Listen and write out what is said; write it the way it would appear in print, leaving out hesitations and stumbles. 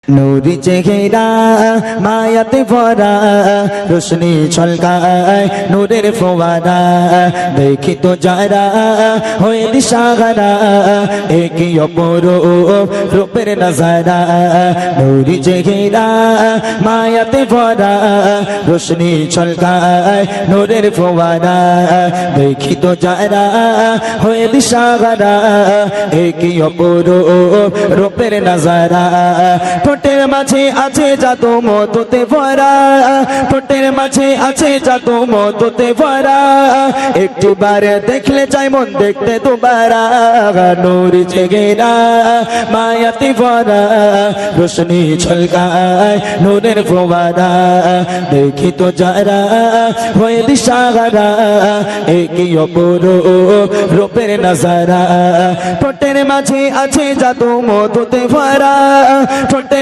নূরি চেহারা মায়াতে ভরা রোশনি ছলকায় নূরের ফোয়ারা দেখি তো যারা হয়ে দিশাহারা একই অপরূপ রূপের নজারা নূরি চেহারা মায়াতে ভরা রোশনি ছলকায় নূরের ফোয়ারা দেখি তো যারা হয়ে দিশাহারা একই অপরূপ রূপের নজারা ঠোঁটের মাঝে আছে জাদু মধুতে ভরা ঠোঁটের মাঝে আছে জাদু মধুতে ভরা একটু বারে দেখলে চাই মন দেখতে দুবারা নূরি চেহারা মায়াতে ভরা রোশনি ছলকায় নূরের ফোয়ারা দেখি তো যারা হয়ে দিশাহারা একই অপরূপ রূপের নজারা ঠোঁটের মাঝে আছে জাদু মধুতে ভরা ঠোঁটের